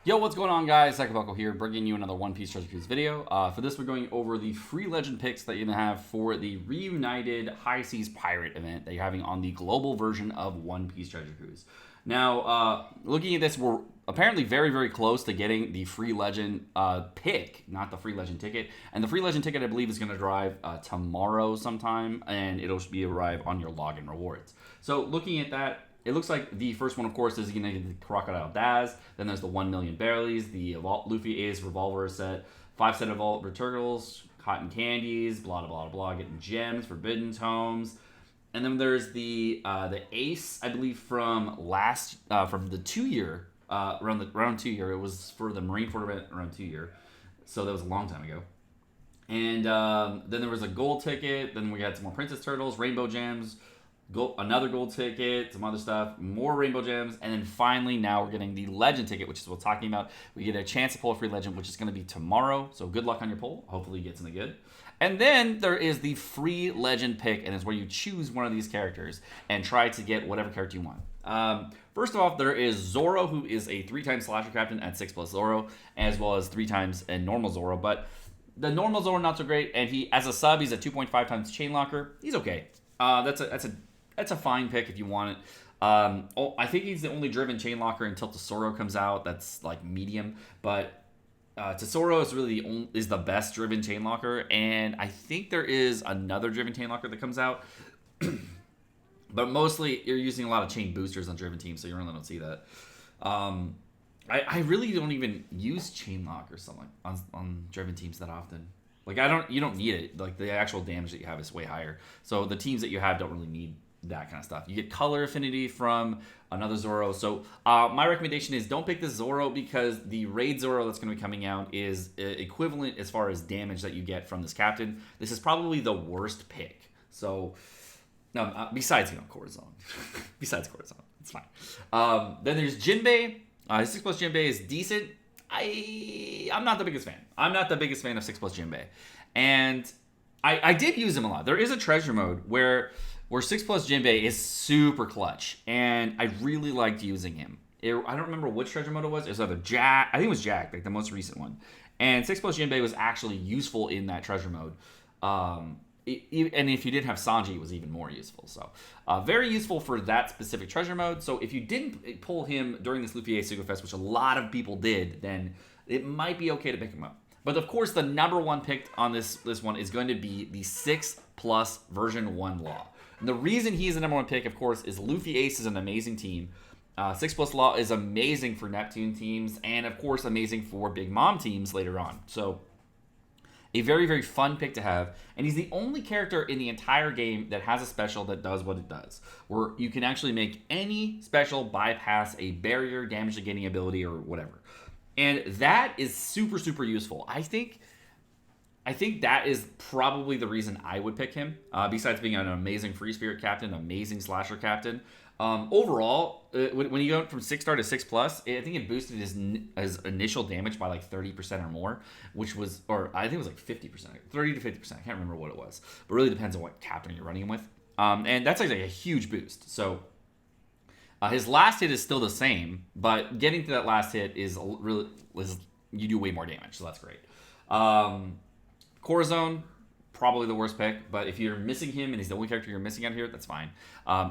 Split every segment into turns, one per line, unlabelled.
Yo, what's going on, guys? Sekapoko here, bringing you another One Piece Treasure Cruise video. For this, we're going over the free legend picks that you're going to have for the reunited High Seas Pirate event that you're having on the global version of One Piece Treasure Cruise. Now, looking at this, we're apparently very, very close to getting the free legend pick, not the free legend ticket. And the free legend ticket, I believe, is going to arrive tomorrow sometime, and it'll be arrive on your login rewards. So, looking at that, it looks like the first one, of course, is going to get the Crocodile Daz. Then there's the 1 million Barleys, the Luffy Ace Revolver set, 5 set of Vault Turtles, Cotton Candies, blah, blah, blah, blah, getting gems, Forbidden Tomes. And then there's the Ace, I believe, from from the 2-year, around 2-year. It was for the Marineford event around 2-year. So that was a long time ago. And then there was a gold ticket. Then we had some more Princess Turtles, Rainbow Gems, another gold ticket, some other stuff, more rainbow gems, and then finally now we're getting the legend ticket, which is what we're talking about. We get a chance to pull a free legend, which is going to be tomorrow. So good luck on your pull. Hopefully you get something good. And then there is the free legend pick, and it's where you choose one of these characters and try to get whatever character you want. First of all, there is Zoro, who is a 3-time slasher captain at 6+ Zoro, as well as 3 times a normal Zoro. But the normal Zoro not so great, and he as a sub he's a 2.5 times chain locker. He's okay. That's a fine pick if you want it. I think he's the only driven chain locker until Tesoro comes out. That's like medium, but Tesoro is really the best driven chain locker, and I think there is another driven chain locker that comes out. But mostly you're using a lot of chain boosters on driven teams, so you really don't see that. I really don't even use chain lock or something on driven teams that often. Like you don't need it. Like the actual damage that you have is way higher. So the teams that you have don't really need that kind of stuff. You get color affinity from another Zoro. So my recommendation is don't pick this Zoro because the raid Zoro that's going to be coming out is equivalent as far as damage that you get from this captain. This is probably the worst pick. So no, besides Corazon, besides Corazon, it's fine. Then there's Jinbei. 6+ Jinbei is decent. I'm not the biggest fan. I'm not the biggest fan of 6+ Jinbei, and I did use him a lot. There is a treasure mode where 6+ Jinbei is super clutch, and I really liked using him. I don't remember which treasure mode it was. It was either Jack. I think it was Jack, like the most recent one. And 6+ Jinbei was actually useful in that treasure mode. And if you didn't have Sanji, it was even more useful. So very useful for that specific treasure mode. So if you didn't pull him during this Luffy Ace Sugo Fest, which a lot of people did, then it might be okay to pick him up. But of course, the number one pick on this one is going to be the 6+ version 1 Law. And the reason he's the number one pick, of course, is Luffy Ace is an amazing team. 6+ Law is amazing for Neptune teams, and of course, amazing for Big Mom teams later on. So, a very, very fun pick to have. And he's the only character in the entire game that has a special that does what it does, where you can actually make any special bypass a barrier, damage negating ability, or whatever. And that is super, super useful. I think that is probably the reason I would pick him. Besides being an amazing free spirit captain, amazing slasher captain. Overall, when you go from 6-star to 6+, I think it boosted his initial damage by like 30% or more, which was, or I think it was like 50%, 30 to 50%. I can't remember what it was, but it really depends on what captain you're running him with. And that's like a huge boost. So his last hit is still the same, but getting to that last hit is you do way more damage, so that's great. Corazon, probably the worst pick, but if you're missing him and he's the only character you're missing out here, that's fine.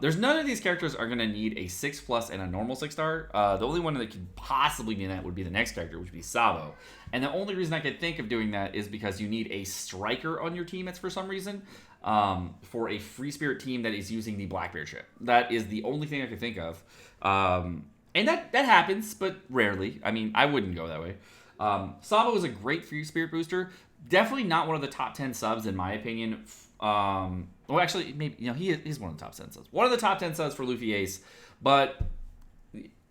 There's none of these characters are going to need a 6+ and a normal 6-star. The only one that could possibly need that would be the next character, which would be Sabo. And the only reason I could think of doing that is because you need a striker on your team. It's for some reason for a free spirit team that is using the Blackbeard ship. That is the only thing I could think of. And that happens, but rarely. I mean, I wouldn't go that way. Sabo is a great free spirit booster. Definitely not one of the top 10 subs in my opinion. Well, actually, maybe he's one of the top 10 subs. One of the top 10 subs for Luffy Ace. But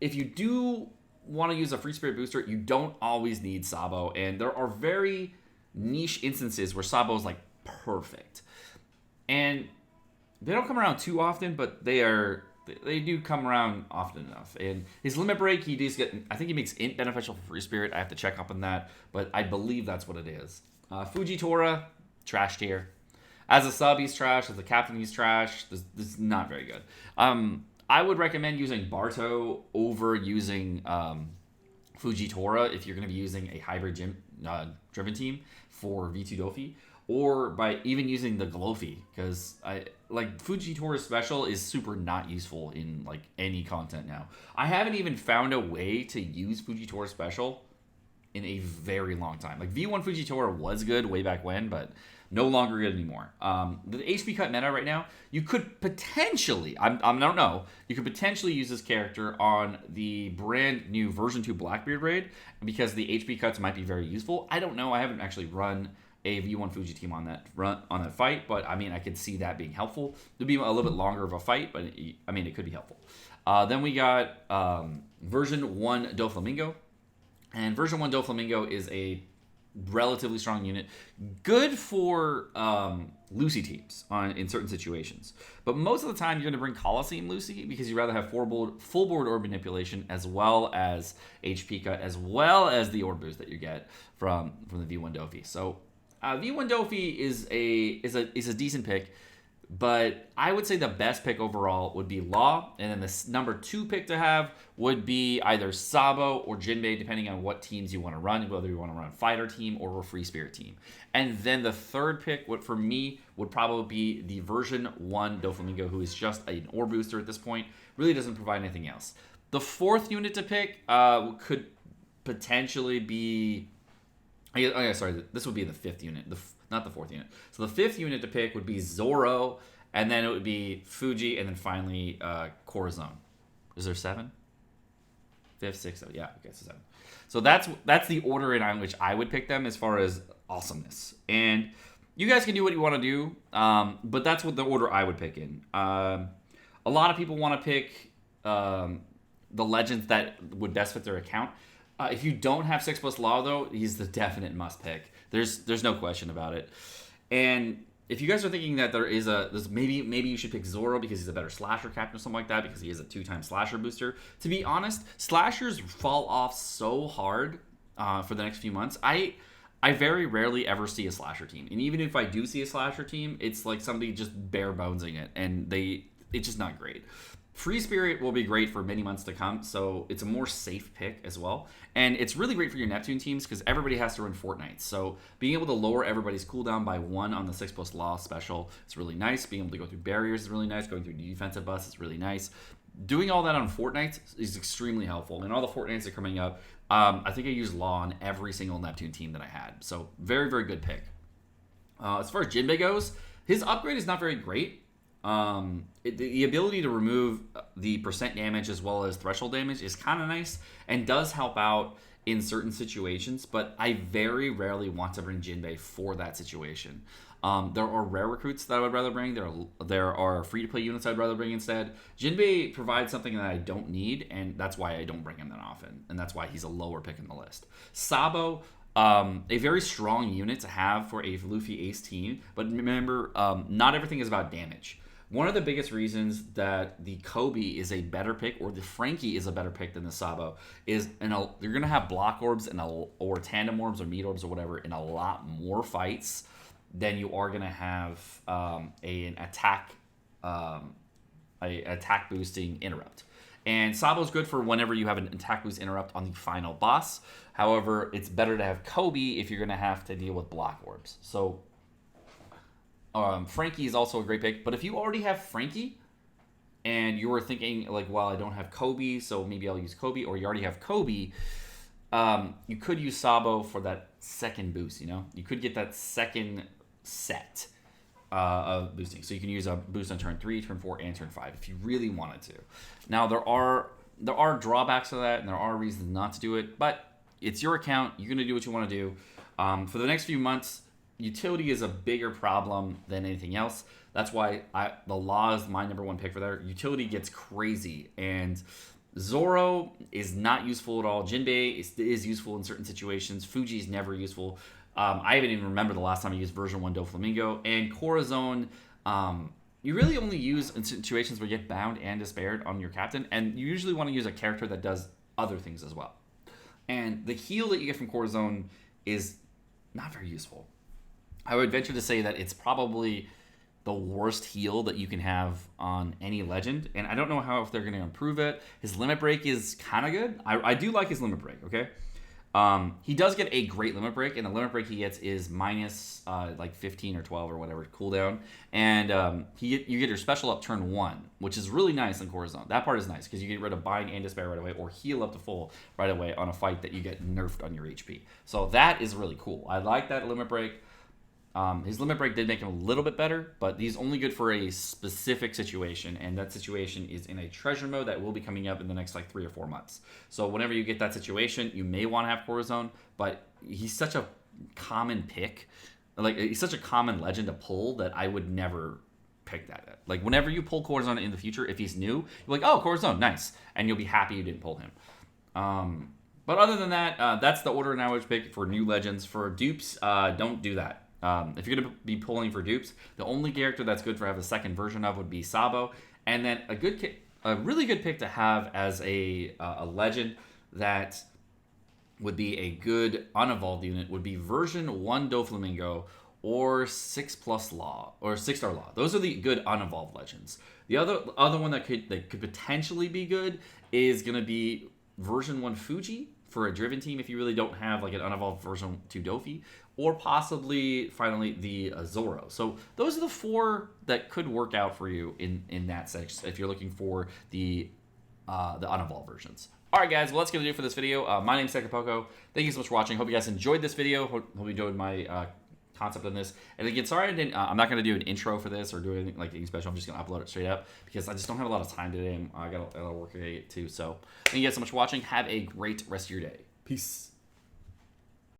if you do want to use a free spirit booster, you don't always need Sabo, and there are very niche instances where Sabo is like perfect, and they don't come around too often, but they do come around often enough. And his limit break, he does get, I think he makes int beneficial for free spirit. I have to check up on that, but I believe that's what it is. Fujitora, trash tier. As a sub, he's trash. As a captain, he's trash. This is not very good. I would recommend using Barto over using Fujitora if you're going to be using a hybrid driven team for V2 Dofi, or by even using the Glofi, because I like Fujitora's special is super not useful in like any content now. I haven't even found a way to use Fujitora's special in a very long time. Like V1 Fujitora was good way back when, but no longer good anymore. The HP cut meta right now, you could potentially, I don't know, you could potentially use this character on the brand new version 2 Blackbeard raid because the HP cuts might be very useful. I don't know. I haven't actually run a V1 Fuji team on that fight, but I mean, I could see that being helpful. It'd be a little bit longer of a fight, but it could be helpful. Then we got version 1 Doflamingo. And version 1 Doflamingo is a relatively strong unit, good for Lucy teams in certain situations. But most of the time, you're going to bring Coliseum Lucy because you'd rather have full board orb manipulation as well as HP cut, as well as the orb boost that you get from the V1 Dofi. So V1 Dofi is a decent pick. But I would say the best pick overall would be Law, and then the number 2 pick to have would be either Sabo or Jinbei, depending on what teams you want to run, whether you want to run a fighter team or a free spirit team. And then the third pick, for me, would probably be the version 1 Doflamingo, who is just an ore booster at this point, really doesn't provide anything else. The fourth unit to pick could potentially be... this would be the fifth unit. Not the fourth unit. So the fifth unit to pick would be Zoro, and then it would be Fuji, and then finally Corazon. Is there 7? 5th, 6th, 7. Yeah, okay, so 7. So that's the order in which I would pick them as far as awesomeness. And you guys can do what you want to do, but that's what the order I would pick in. A lot of people want to pick the legends that would best fit their account. If you don't have 6+ Law, though, he's the definite must pick. There's no question about it. And if you guys are thinking that there's maybe you should pick Zoro because he's a better slasher captain or something like that because he is a 2-time slasher booster. To be honest, slashers fall off so hard for the next few months. I very rarely ever see a slasher team. And even if I do see a slasher team, it's like somebody just bare bonesing it, and it's just not great. Free Spirit will be great for many months to come, so it's a more safe pick as well. And it's really great for your Neptune teams because everybody has to run Fortnite. So being able to lower everybody's cooldown by 1 on the 6+ Law special is really nice. Being able to go through barriers is really nice. Going through defensive busts is really nice. Doing all that on Fortnite is extremely helpful. And all the Fortnites are coming up. I think I used Law on every single Neptune team that I had. So very, very good pick. As far as Jinbei goes, his upgrade is not very great. The ability to remove the percent damage as well as threshold damage is kind of nice and does help out in certain situations, but I very rarely want to bring Jinbei for that situation. There are rare recruits that I would rather bring. There are free-to-play units I'd rather bring instead. Jinbei provides something that I don't need, and that's why I don't bring him that often, and that's why he's a lower pick in the list. Sabo, a very strong unit to have for a Luffy Ace team, but remember, not everything is about damage. One of the biggest reasons that the Kobe is a better pick, or the Frankie is a better pick than the Sabo, is you're going to have block orbs or tandem orbs or meat orbs or whatever in a lot more fights than you are going to have an attack boosting interrupt. And Sabo's good for whenever you have an attack boost interrupt on the final boss. However, it's better to have Kobe if you're going to have to deal with block orbs. So Frankie is also a great pick, but if you already have Frankie and you were thinking like, well, I don't have Kobe, so maybe I'll use Kobe, or you already have Kobe, you could use Sabo for that second boost. You could get that second set of boosting, so you can use a boost on turn 3, turn 4, and turn 5 if you really wanted to. Now there are drawbacks to that, and there are reasons not to do it, but it's your account. You're gonna do what you want to do. For the next few months, utility is a bigger problem than anything else. That's why the Law is my number 1 pick for that. Utility gets crazy, and Zoro is not useful at all. Jinbei is useful in certain situations. Fuji is never useful. I even remember the last time I used version 1 Doflamingo. And Corazon, you really only use in situations where you get bound and despaired on your captain, and you usually want to use a character that does other things as well. And the heal that you get from Corazon is not very useful. I would venture to say that it's probably the worst heal that you can have on any legend, and I don't know how if they're going to improve it. His limit break is kind of good. I do like his limit break, okay? He does get a great limit break, and the limit break he gets is minus like 15 or 12 or whatever cooldown, and you get your special up turn 1, which is really nice in Corazon. That part is nice because you get rid of bind and despair right away, or heal up to full right away on a fight that you get nerfed on your HP. So that is really cool. I like that limit break. His limit break did make him a little bit better, but he's only good for a specific situation, and that situation is in a treasure mode that will be coming up in the next like 3 or 4 months. So whenever you get that situation, you may want to have Corazon, but he's such a common pick. Like, he's such a common legend to pull that I would never pick that. Like, whenever you pull Corazon in the future, if he's new, you're like, oh, Corazon, nice, and you'll be happy you didn't pull him. But other than that, that's the order I would pick for new legends. For dupes, don't do that. If you're going to be pulling for dupes, the only character that's good for have a second version of would be Sabo. And then a really good pick to have as a legend that would be a good unevolved unit would be version 1 Doflamingo or 6+ Law or 6-star Law. Those are the good unevolved legends. The other one that could potentially be good is going to be version 1 Fuji for a driven team if you really don't have like an unevolved version 2 Dofi, or possibly finally the Zoro. So those are the 4 that could work out for you in that section if you're looking for the unevolved versions. All right, guys, well, that's going to do it for this video. My name's Sekapoko. Thank you so much for watching. Hope you guys enjoyed this video. Hope you enjoyed my concept on this. And again, sorry I'm not going to do an intro for this or do anything like anything special. I'm just going to upload it straight up because I just don't have a lot of time today. I got a lot of work to get to. So thank you guys so much for watching. Have a great rest of your day. Peace.